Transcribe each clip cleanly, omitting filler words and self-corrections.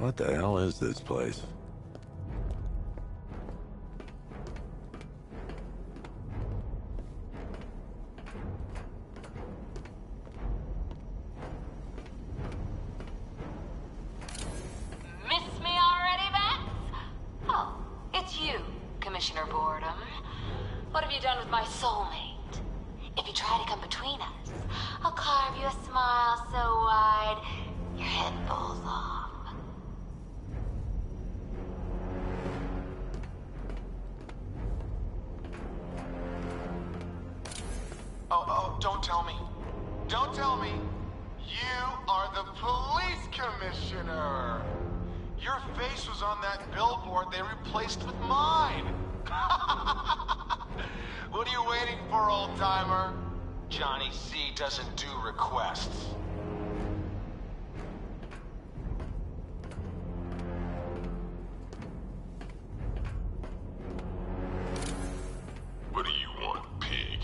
What the hell is this place? Miss me already, Bats? Oh, it's you, Commissioner Boredom. What have you done with my soulmate? If you try to come between us, I'll carve you a smile so wide your head falls off. Oh, don't tell me. Don't tell me. You are the police commissioner. Your face was on that billboard they replaced with mine. What are you waiting for, old-timer? Johnny C doesn't do requests. What do you want, pig?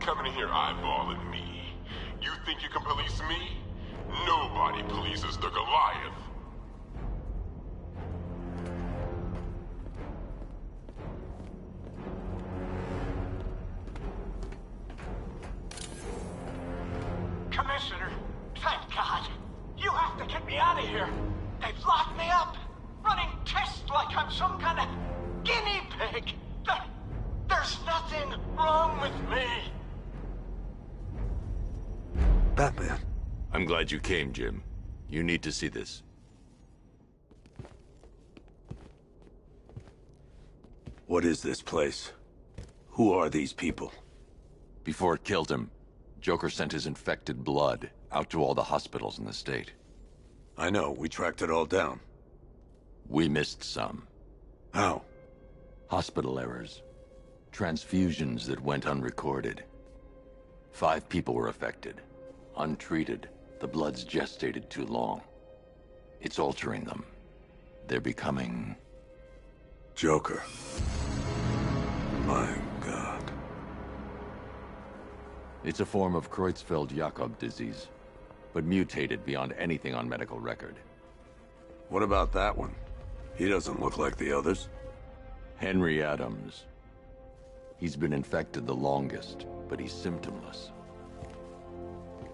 Coming in here eyeballing me. You think you can police me? Nobody polices the Goliath. Commissioner, thank God. You have to get me out of here. They've locked me up, running tests like I'm some kind of guinea pig. There's nothing wrong with me. Batman. I'm glad you came, Jim. You need to see this. What is this place? Who are these people? Before it killed him, Joker sent his infected blood out to all the hospitals in the state. I know, we tracked it all down. We missed some. How? Hospital errors. Transfusions that went unrecorded. 5 people were affected. Untreated, the blood's gestated too long. It's altering them. They're becoming... Joker. My God. It's a form of Creutzfeldt-Jakob disease, but mutated beyond anything on medical record. What about that one? He doesn't look like the others. Henry Adams. He's been infected the longest, but he's symptomless.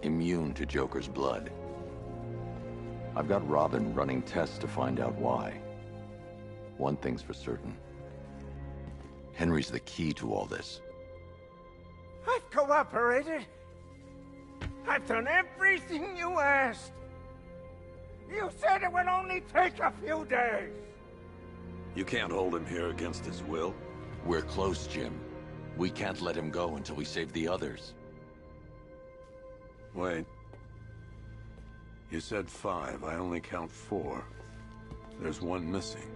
Immune to Joker's blood. I've got Robin running tests to find out why. One thing's for certain. Henry's the key to all this. I've cooperated. I've done everything you asked. You said it would only take a few days. You can't hold him here against his will. We're close, Jim. We can't let him go until we save the others. Wait. You said 5. I only count 4. There's one missing.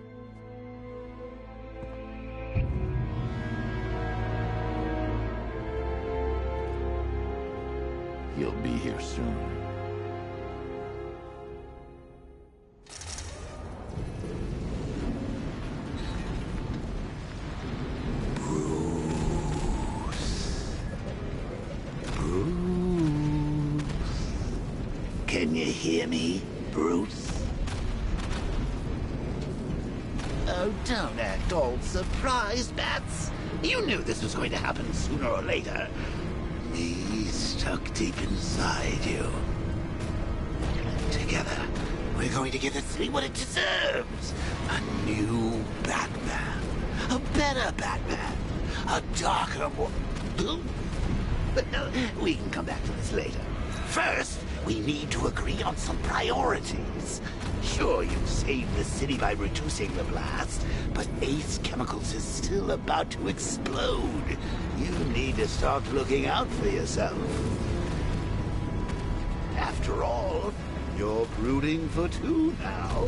He'll be here soon. Can you hear me, Bruce? Oh, don't act all surprised, Bats. You knew this was going to happen sooner or later. Me stuck deep inside you. Together, we're going to give the city what it deserves. A new Batman. A better Batman. A darker, more... Well, we can come back to this later. First, we need to agree on some priorities. Sure, you saved the city by reducing the blast, but Ace Chemicals is still about to explode. You need to start looking out for yourself. After all, you're brooding for 2 now.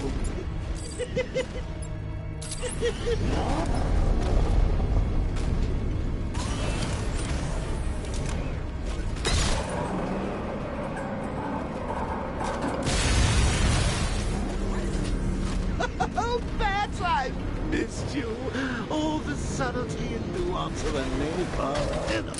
Oh, Bats, I missed you. All the subtlety and nuance of a napalm venom.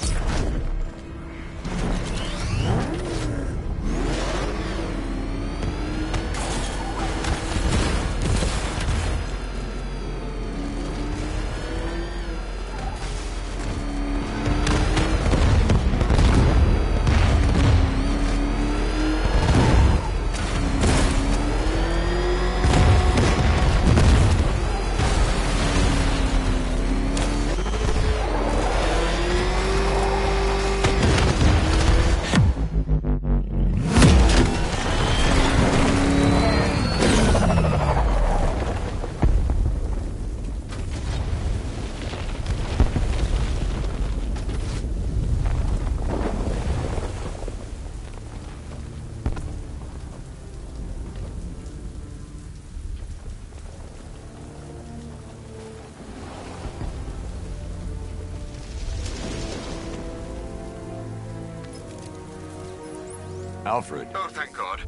Alfred. Oh, thank God.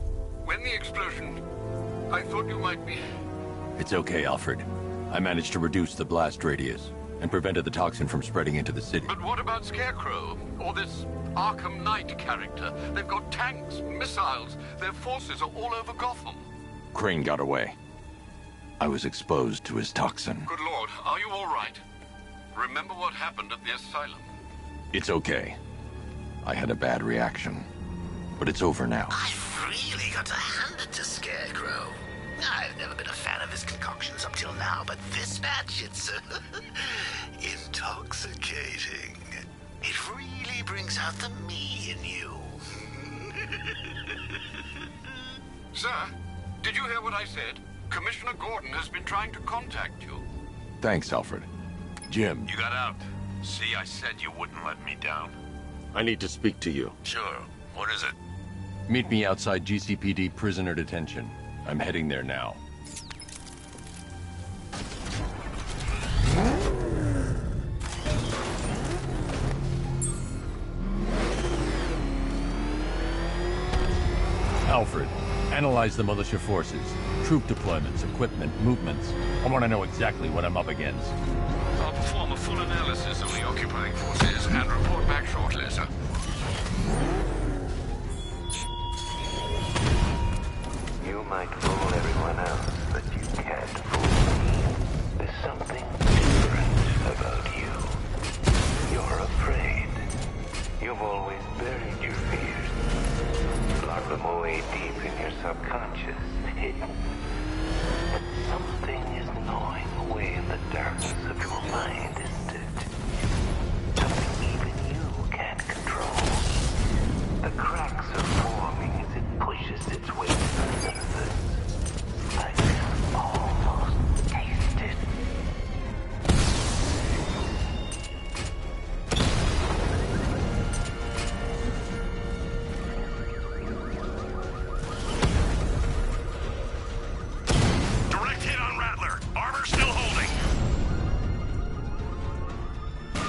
When the explosion... I thought you might be... It's okay, Alfred. I managed to reduce the blast radius and prevented the toxin from spreading into the city. But what about Scarecrow? Or this Arkham Knight character? They've got tanks, missiles. Their forces are all over Gotham. Crane got away. I was exposed to his toxin. Good Lord, are you all right? Remember what happened at the asylum? It's okay. I had a bad reaction. But it's over now. I've really got to hand it to Scarecrow. I've never been a fan of his concoctions up till now, but this batch, it's intoxicating. It really brings out the me in you. Sir, did you hear what I said? Commissioner Gordon has been trying to contact you. Thanks, Alfred. Jim. You got out. See, I said you wouldn't let me down. I need to speak to you. Sure. What is it? Meet me outside GCPD prisoner detention. I'm heading there now. Alfred, analyze the militia forces, troop deployments, equipment, movements. I want to know exactly what I'm up against. I'll perform a full analysis of the occupying forces and report back shortly, sir. You might fool everyone else, but you can't fool me. There's something different about you. You're afraid. You've always buried your fears. Locked them away deep in your subconscious, hidden. And something is gnawing away in the darkness of your mind, isn't it? Something even you can't control. The cracks are forming as it pushes its way to the surface. I can almost taste it. Direct hit on Rattler. Armor still holding.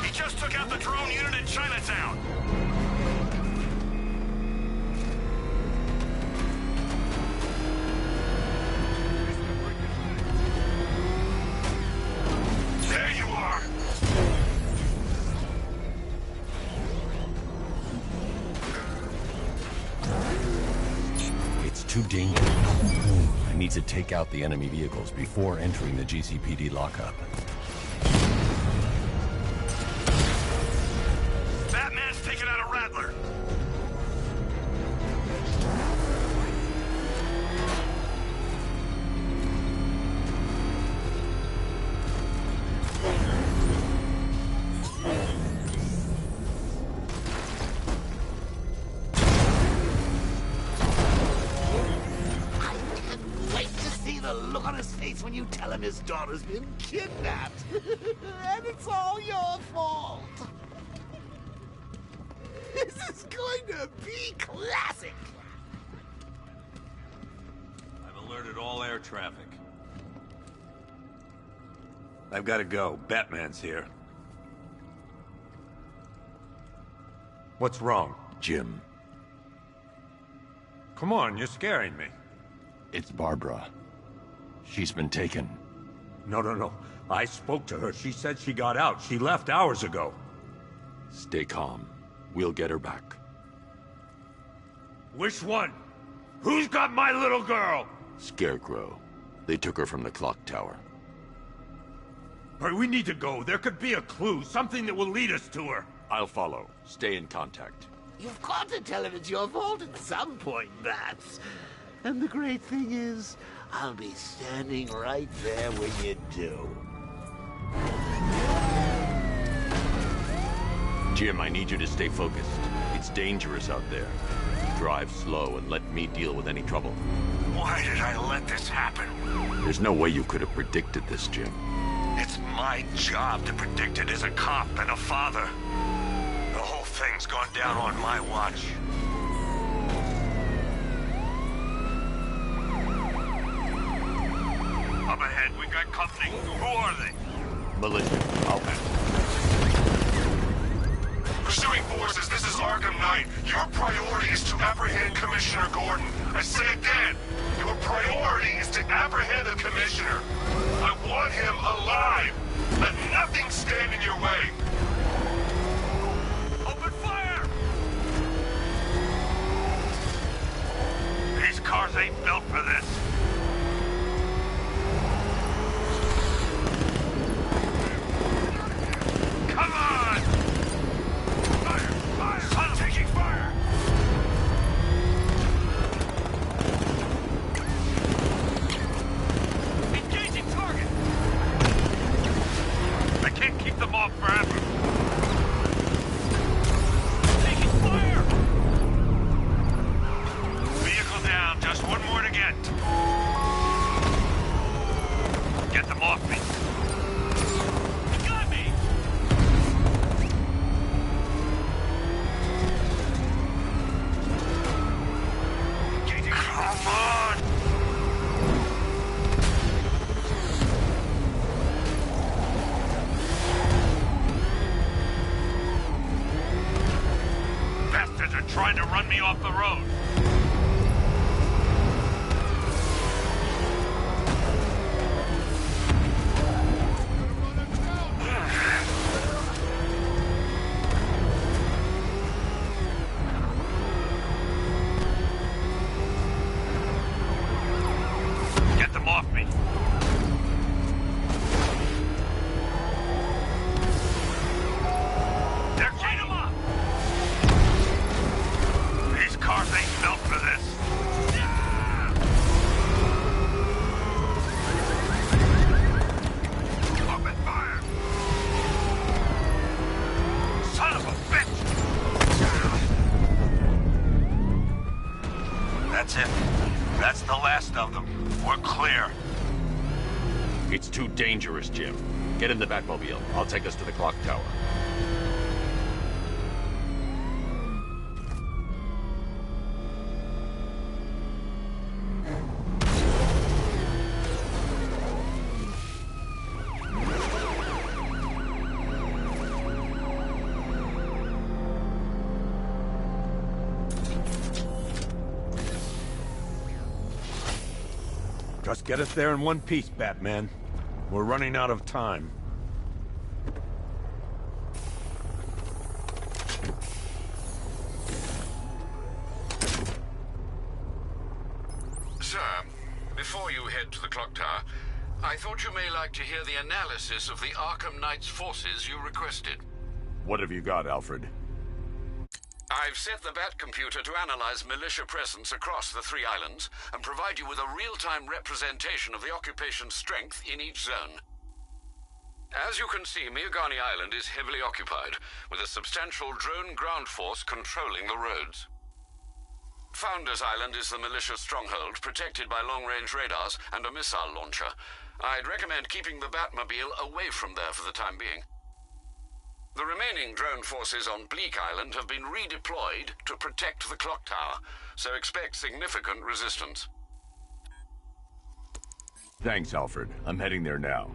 He just took out the drone unit in Chinatown. There you are. It's too dangerous. I need to take out the enemy vehicles before entering the GCPD lockup. Batman's taken out a Rattler. Wait to see the look on his face when you tell him his daughter's been kidnapped. And it's all your fault. This is going to be classic. I've alerted all air traffic. I've got to go. Batman's here. What's wrong? Jim, Come on, you're scaring me. it's Barbara. She's been taken. No. I spoke to her. She said she got out. She left hours ago. Stay calm. We'll get her back. Which one? Who's got my little girl? Scarecrow. They took her from the clock tower. All right, we need to go. There could be a clue, something that will lead us to her. I'll follow. Stay in contact. You've got to tell him it's your fault at some point, Bats. And the great thing is, I'll be standing right there when you do. Jim, I need you to stay focused. It's dangerous out there. Drive slow and let me deal with any trouble. Why did I let this happen? There's no way you could have predicted this, Jim. It's my job to predict it as a cop and a father. The whole thing's gone down on my watch. Up ahead, we got company. Who are they? Militia, I'll handle. Pursuing forces, this is Arkham Knight. Your priority is to apprehend Commissioner Gordon. I say again, your priority is to apprehend the Commissioner. I want him alive. Let nothing stand in your way. Open fire! These cars ain't built for this. Come on! Fire! Fire! I'm taking fire! Engaging target! I can't keep them off forever. Taking fire! Vehicle down, just one more to get. Get them off me. You got me! Come on! Bastards are trying to run me off the road. Get them off me. They're chain them up. These cars ain't built for this. Open fire. Son of a bitch. That's it. That's the last of them. We're clear. It's too dangerous, Jim. Get in the Batmobile. I'll take us to the clock tower. Just get us there in one piece, Batman. We're running out of time. Sir, before you head to the clock tower, I thought you may like to hear the analysis of the Arkham Knight's forces you requested. What have you got, Alfred? I've set the Bat computer to analyze militia presence across the 3 islands and provide you with a real-time representation of the occupation's strength in each zone. As you can see, Miagani Island is heavily occupied, with a substantial drone ground force controlling the roads. Founders Island is the militia stronghold, protected by long-range radars and a missile launcher. I'd recommend keeping the Batmobile away from there for the time being. The remaining drone forces on Bleak Island have been redeployed to protect the clock tower, so expect significant resistance. Thanks, Alfred. I'm heading there now.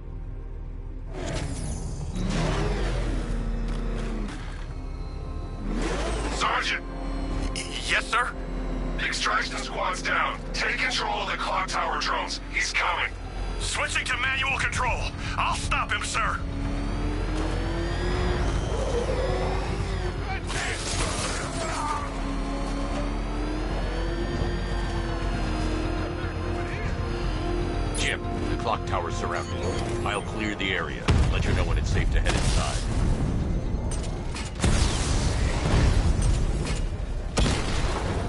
Sergeant! Yes, sir? The extraction squad's down. Take control of the clock tower drones. He's coming. Switching to manual control. I'll stop him, sir. Jim, the clock tower's surrounded. I'll clear the area. Let you know when it's safe to head inside.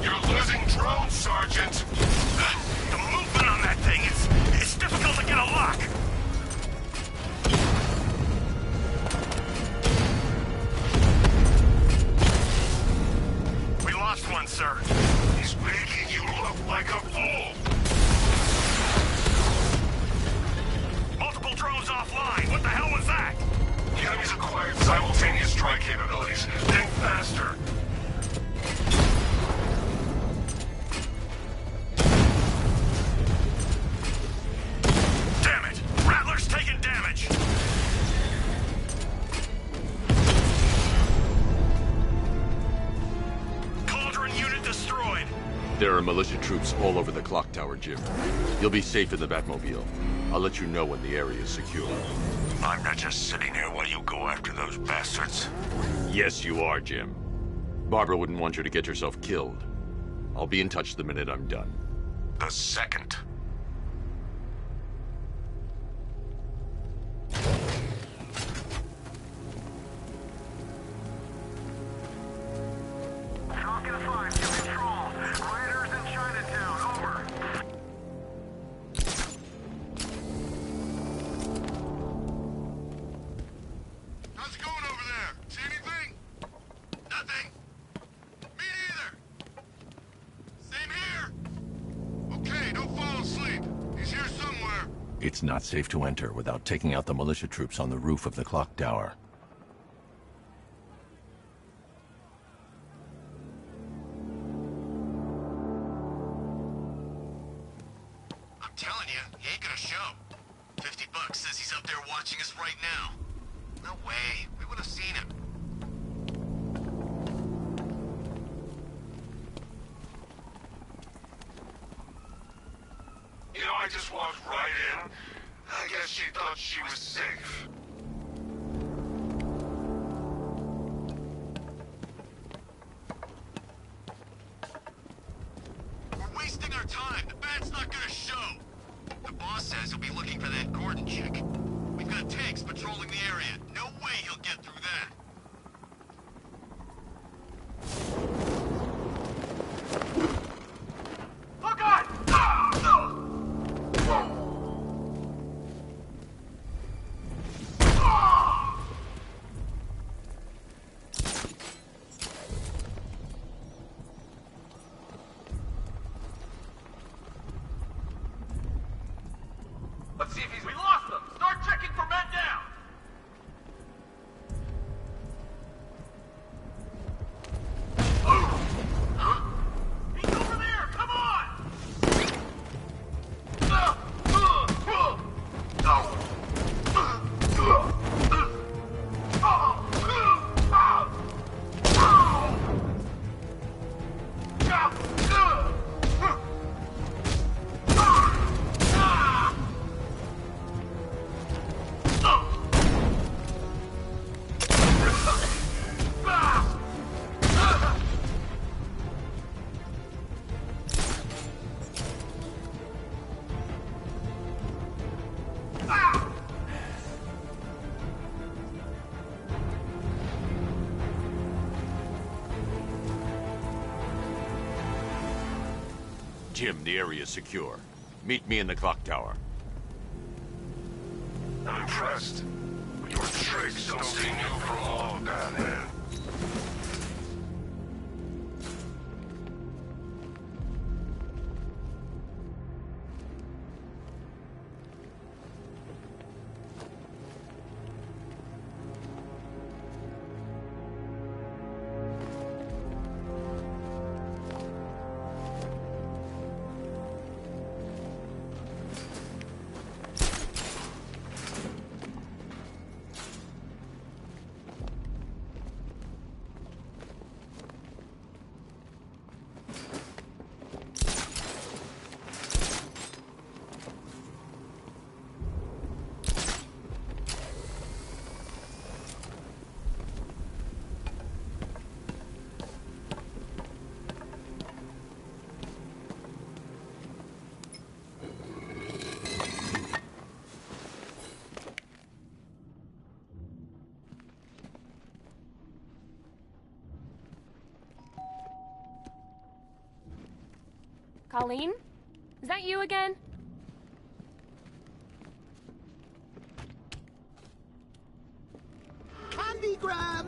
You're losing drones, Sergeant. The movement on that thing it's difficult to get a lock. We lost one, sir. He's making you look like a fool. Multiple drones offline. What the hell was that? The enemy's acquired simultaneous strike capabilities. Think faster. Damn it! Rattler's taking damage! There are militia troops all over the clock tower, Jim. You'll be safe in the Batmobile. I'll let you know when the area is secure. I'm not just sitting here while you go after those bastards. Yes, you are, Jim. Barbara wouldn't want you to get yourself killed. I'll be in touch the minute I'm done. The second. Falcon 5 to control. Raiders in Chinatown. Over. How's it going over there? See anything? Nothing. Me neither. Same here. Okay, don't fall asleep. He's here somewhere. It's not safe to enter without taking out the militia troops on the roof of the clock tower. I'm telling you, he ain't gonna show. $50 says he's up there watching us right now. No way. We would have seen him. You know, I just walked right in. I guess she thought she was safe. We're wasting our time. The bat's not gonna show. The boss says he'll be looking for that Gordon chick. We've got tanks patrolling the area. No way he'll get through that. Look out! Let's see if he's... We lost them! Start checking for men down! He's over there! Come on! Jim, the area is secure. Meet me in the clock tower. I'm impressed. But your tricks don't seem new for long, Batman. Colleen? Is that you again? Candygram!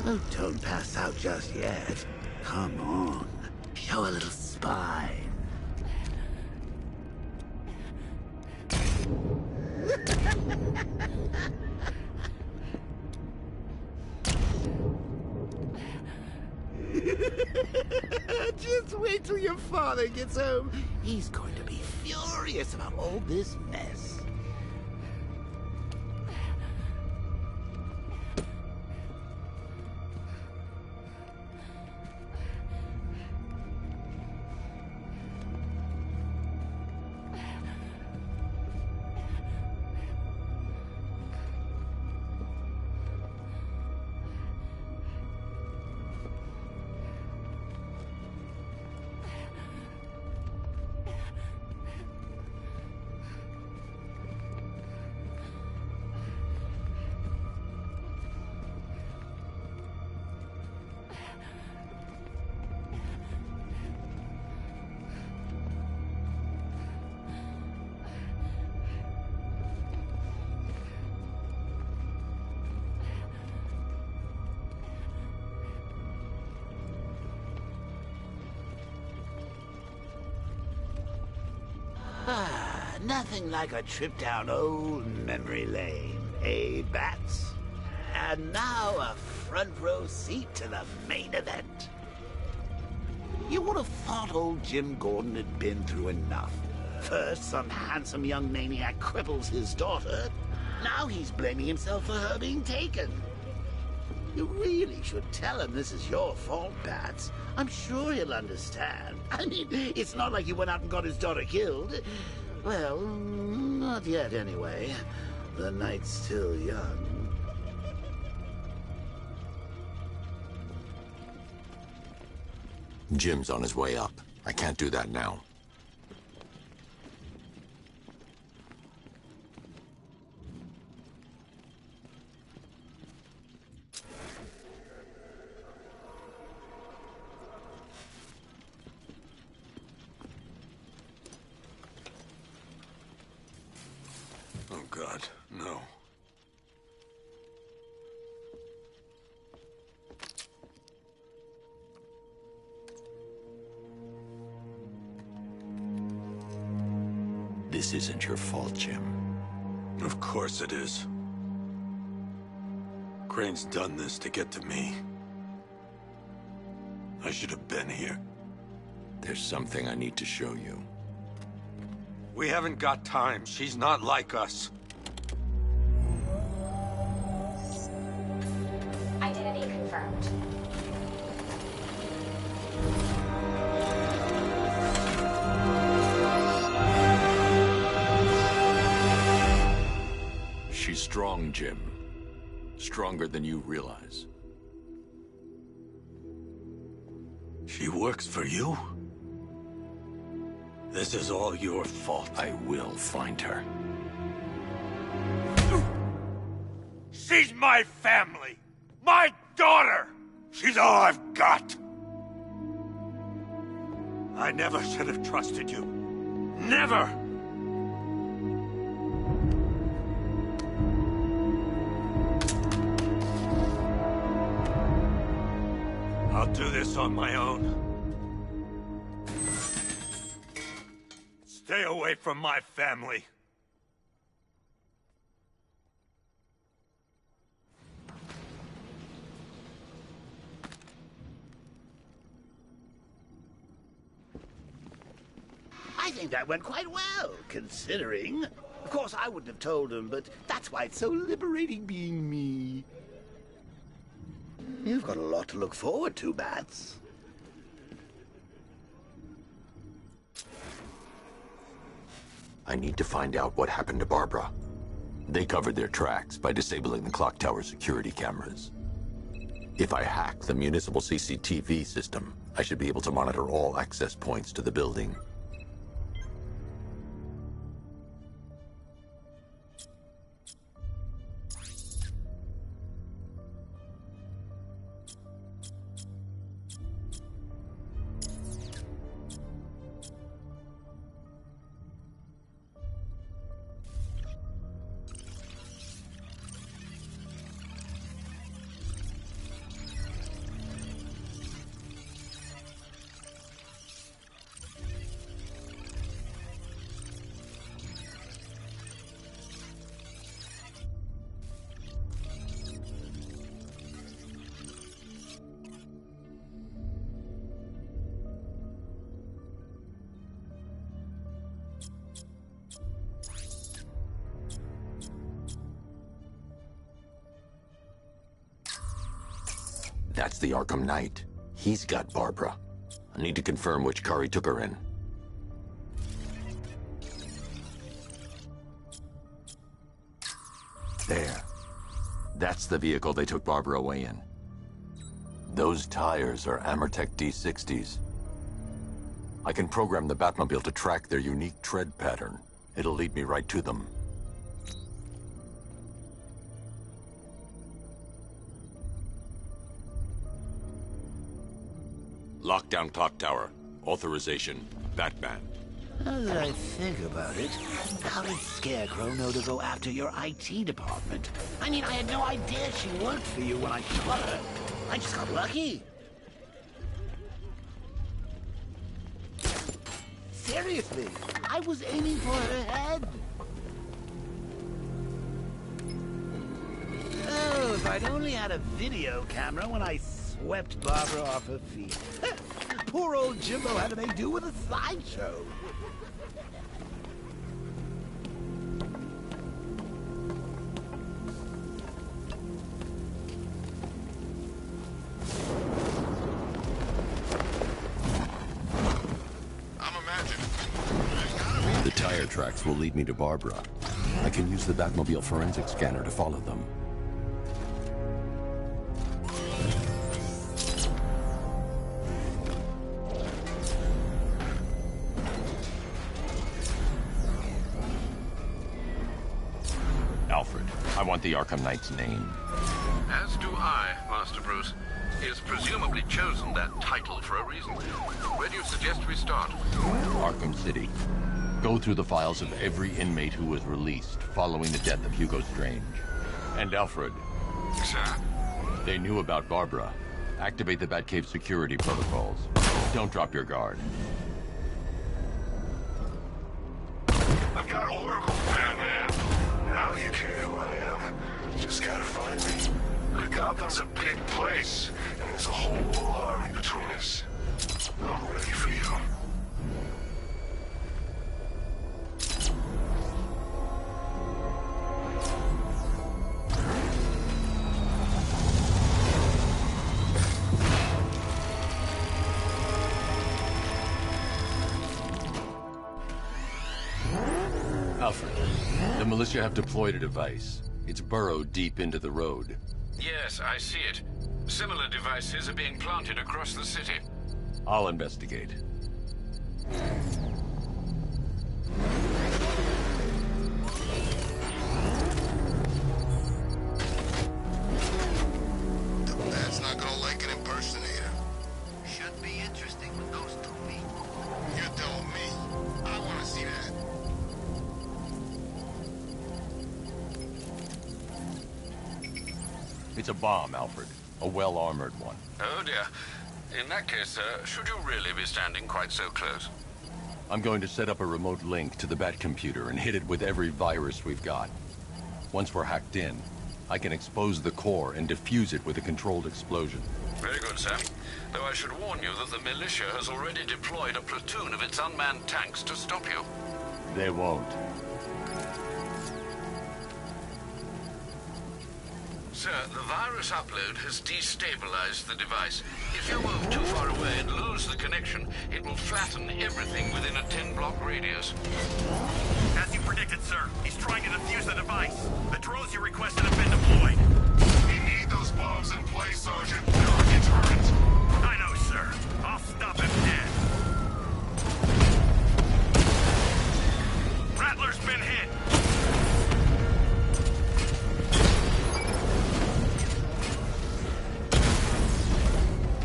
Oh, don't pass out just yet. Come on. Show a little spine. Just wait till your father gets home. He's going to be furious about all this mess. Nothing like a trip down old memory lane, eh, Bats? And now a front row seat to the main event. You would have thought old Jim Gordon had been through enough. First, some handsome young maniac cripples his daughter. Now he's blaming himself for her being taken. You really should tell him this is your fault, Bats. I'm sure he'll understand. I mean, it's not like you went out and got his daughter killed. Well, not yet anyway. The night's still young. Jim's on his way up. I can't do that now. Oh, God, no. This isn't your fault, Jim. Of course it is. Crane's done this to get to me. I should have been here. There's something I need to show you. We haven't got time. She's not like us. Identity confirmed. She's strong, Jim. Stronger than you realize. She works for you? This is all your fault. I will find her. She's my family! My daughter! She's all I've got! I never should have trusted you. Never! I'll do this on my own. Stay away from my family. I think that went quite well, considering. Of course, I wouldn't have told him, but that's why it's so liberating being me. You've got a lot to look forward to, Bats. I need to find out what happened to Barbara. They covered their tracks by disabling the clock tower security cameras. If I hack the municipal CCTV system, I should be able to monitor all access points to the building. That's the Arkham Knight. He's got Barbara. I need to confirm which car he took her in. There. That's the vehicle they took Barbara away in. Those tires are Amertech D60s. I can program the Batmobile to track their unique tread pattern. It'll lead me right to them. Lockdown clock tower. Authorization, Batman. Now that I think about it, how did Scarecrow know to go after your IT department? I mean, I had no idea she worked for you when I shot her. I just got lucky. Seriously, I was aiming for her head. Oh, if I'd only had a video camera when I swept Barbara off her feet. Poor old Jimbo had to make do with a slideshow. The tire tracks will lead me to Barbara. I can use the Batmobile forensic scanner to follow them. Alfred, I want the Arkham Knight's name. As do I, Master Bruce. He has presumably chosen that title for a reason. Where do you suggest we start? Arkham City. Go through the files of every inmate who was released following the death of Hugo Strange. And Alfred. Sir? They knew about Barbara. Activate the Batcave security protocols. Don't drop your guard. I've got Oracle, Batman. Now you care who I am. Just gotta find me. Gotham's a big place, and there's a whole army between us. I'm ready for you. Alfred, the militia have deployed a device. It's burrowed deep into the road. Yes, I see it. Similar devices are being planted across the city. I'll investigate. The Bat's not gonna like an impersonator. Should be interesting with those two meet. You're telling me. I wanna see that. It's a bomb, Alfred. A well-armored one. Oh dear. In that case, should you really be standing quite so close? I'm going to set up a remote link to the Bat computer and hit it with every virus we've got. Once we're hacked in, I can expose the core and defuse it with a controlled explosion. Very good, sir. Though I should warn you that the militia has already deployed a platoon of its unmanned tanks to stop you. They won't. Sir, the virus upload has destabilized the device. If you move too far away and lose the connection, it will flatten everything within a 10-block radius. As you predicted, sir, he's trying to defuse the device. The drones you requested have been deployed. We need those bombs in place, Sergeant. They're our deterrent. I know, sir. I'll stop him dead. Rattler's been hit.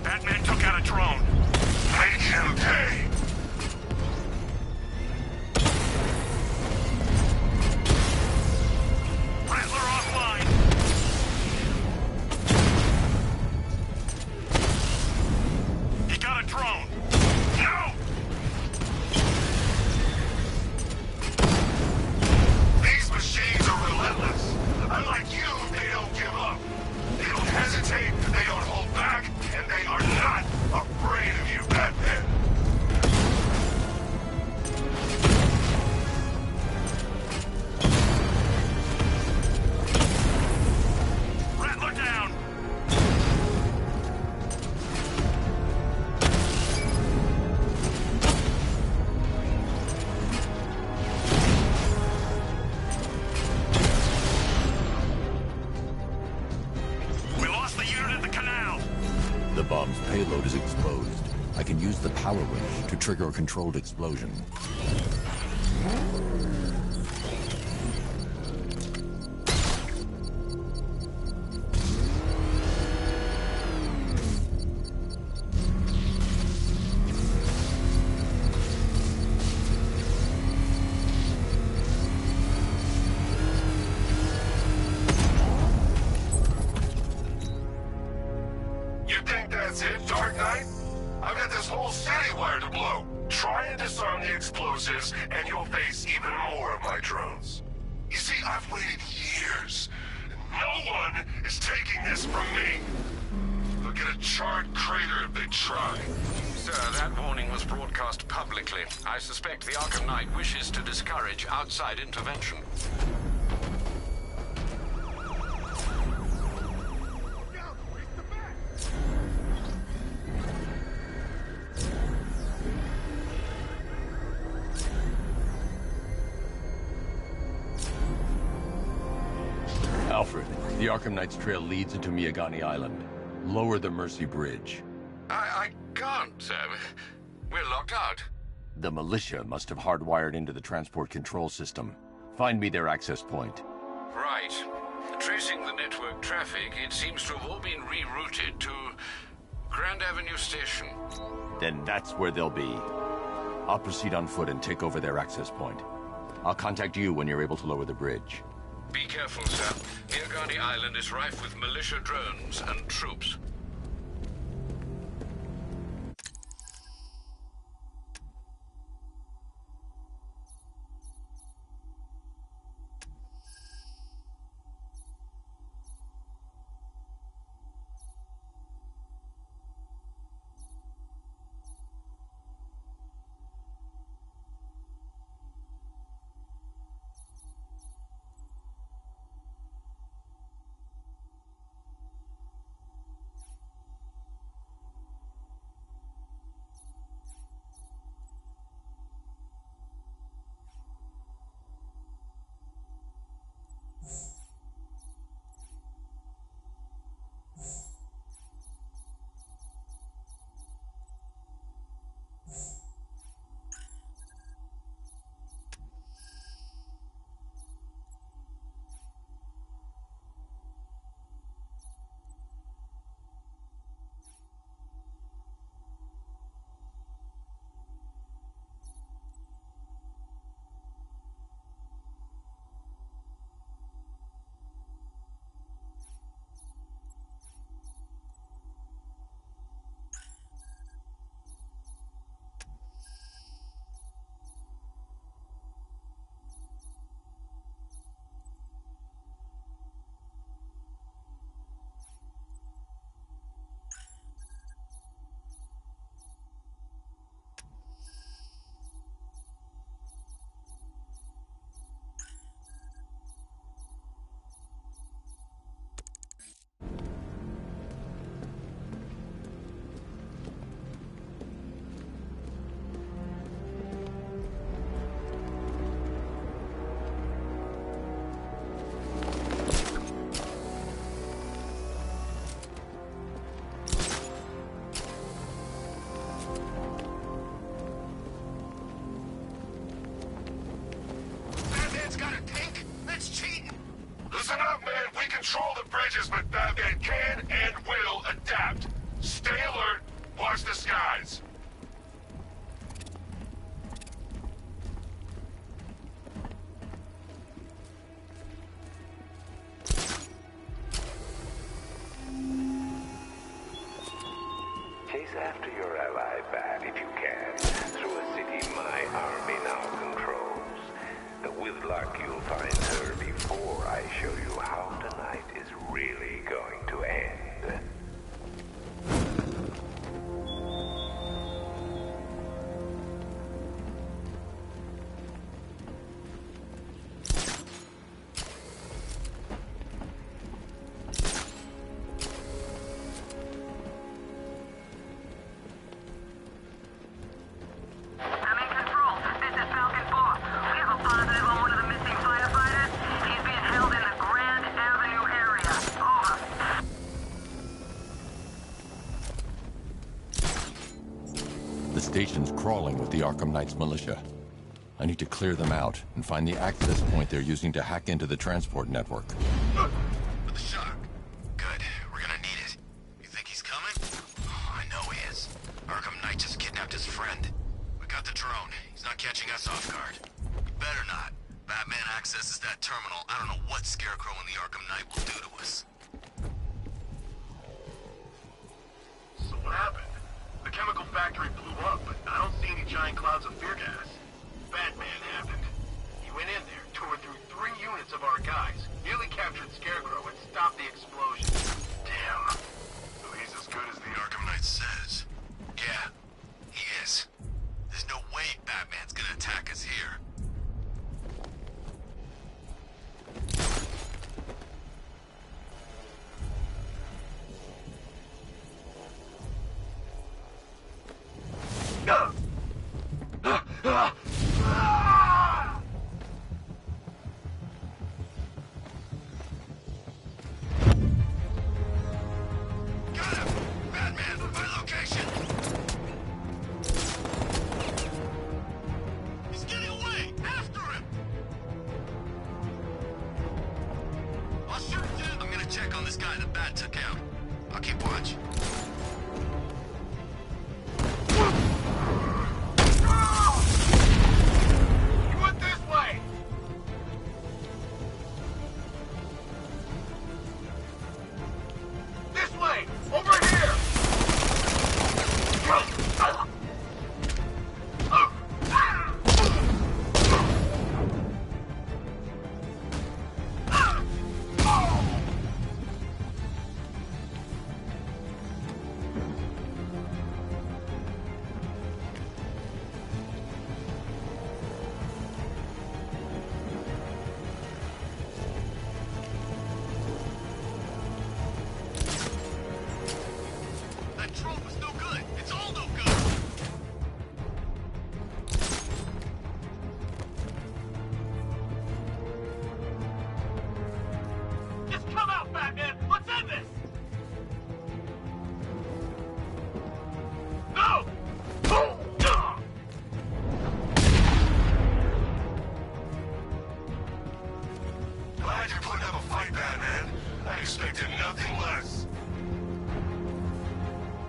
Batman took out a drone. Make him pay. Rattler offline. He got a drone. No! These machines are relentless. Unlike you, they don't give up. They don't hesitate, they don't hold back, and they are not afraid of you, Batman. Rattler down. We lost the unit at the canal. The bomb's payload is exposed. I can use the power winch to trigger a controlled explosion. You think that's it, Dark Knight? I've got this whole city wired to blow. Try and disarm the explosives, and you'll face even more of my drones. You see, I've waited years. No one is taking this from me. They'll get a charred crater if they try. Sir, that warning was broadcast publicly. I suspect the Arkham Knight wishes to discourage outside intervention. Alfred, the Arkham Knight's trail leads into Miyagani Island. Lower the Mercy Bridge. I can't, sir. We're locked out. The militia must have hardwired into the transport control system. Find me their access point. Right. Tracing the network traffic, it seems to have all been rerouted to Grand Avenue Station. Then that's where they'll be. I'll proceed on foot and take over their access point. I'll contact you when you're able to lower the bridge. Be careful, sir. Miyagani Island is rife with militia drones and troops. Control the bridges, but Batman can and will adapt. Stay alert. Watch the skies. Chase after your ally, Bat, if you can, through a city my army now controls. With luck, you'll find her before I show you how tonight is really going to end. The station's crawling with the Arkham Knight's militia. I need to clear them out and find the access point they're using to hack into the transport network. With the shock. Good. We're gonna need it. You think he's coming? Oh, I know he is. Arkham Knight just kidnapped his friend. We got the drone. He's not catching us off guard. We better not. Batman accesses that terminal. I don't know what Scarecrow and the Arkham Knight will do to us. So what happened? The chemical factory blew up, but I don't see any giant clouds of fear gas. Batman happened. He went in there, tore through 3 units of our guys, nearly captured Scarecrow, and stopped the explosion. Damn. So he's as good as the Arkham Knight says. Yeah, he is. There's no way Batman's gonna attack us here.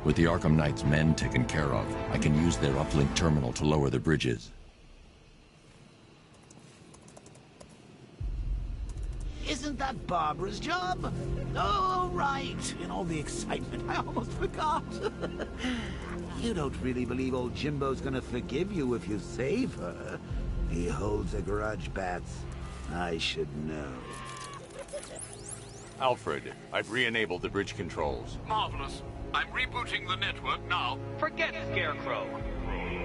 With the Arkham Knight's men taken care of, I can use their uplink terminal to lower the bridges. Isn't that Barbara's job? Oh, right. In all the excitement, I almost forgot. You don't really believe old Jimbo's gonna forgive you if you save her. He holds a grudge, Bats. I should know. Alfred, I've re-enabled the bridge controls. Marvelous. I'm rebooting the network now. Forget Scarecrow.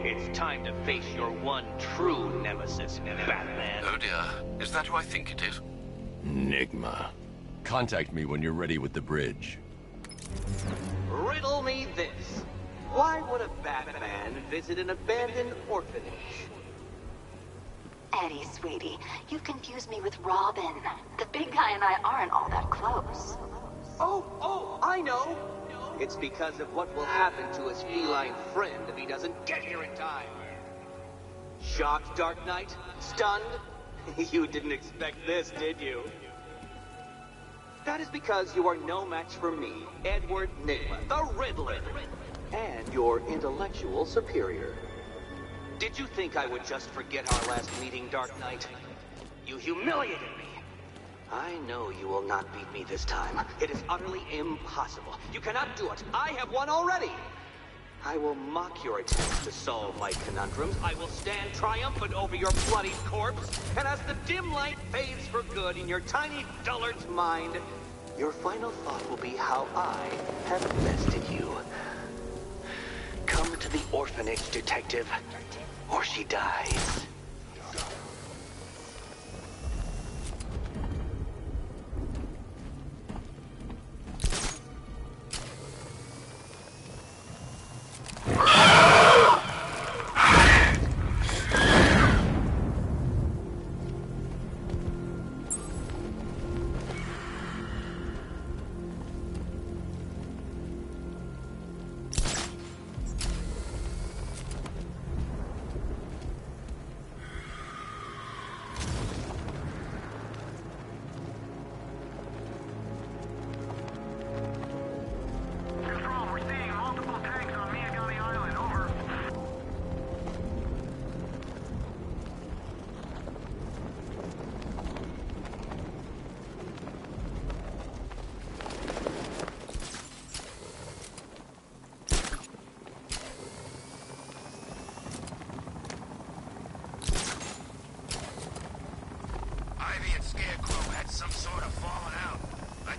It's time to face your one true nemesis, Batman. Oh dear. Is that who I think it is? Enigma. Contact me when you're ready with the bridge. Riddle me this. Why would a Batman visit an abandoned orphanage? Eddie, sweetie, you confused me with Robin. The big guy and I aren't all that close. Oh, I know. It's because of what will happen to his feline friend if he doesn't get here in time. Shocked, Dark Knight? Stunned? You didn't expect this, did you? That is because you are no match for me, Edward Nigma, the Riddler, and your intellectual superior. Did you think I would just forget our last meeting, Dark Knight? You humiliated me. I know you will not beat me this time. It is utterly impossible. You cannot do it. I have won already. I will mock your attempts to solve my conundrums. I will stand triumphant over your bloody corpse. And as the dim light fades for good in your tiny dullard's mind, your final thought will be how I have bested you. Come to the orphanage, detective, or she dies.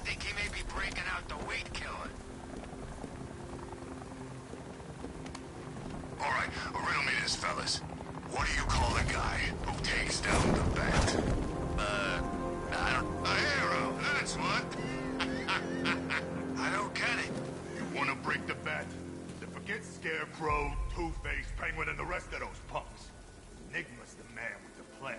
think he may be breaking out the weight killer. All right, riddle me this, fellas. What do you call the guy who takes down the bat? I don't... A hero, that's what. I don't get it. You want to break the bat? Then forget Scarecrow, Two-Face, Penguin, and the rest of those punks. Enigma's the man with the plan.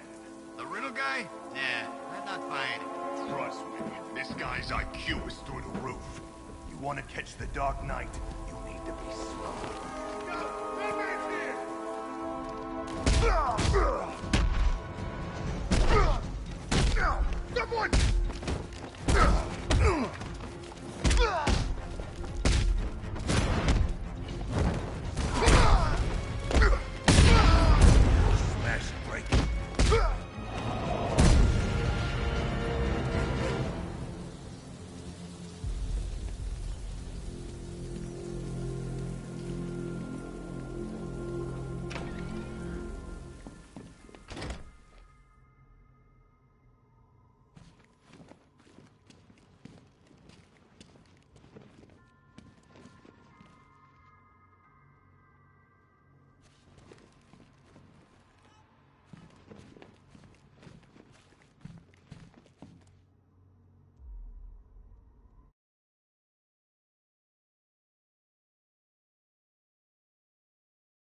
The riddle guy? Nah, I'm not buying it. Trust me, this guy's IQ is through the roof. You want to catch the Dark Knight, you need to be smart. Someone!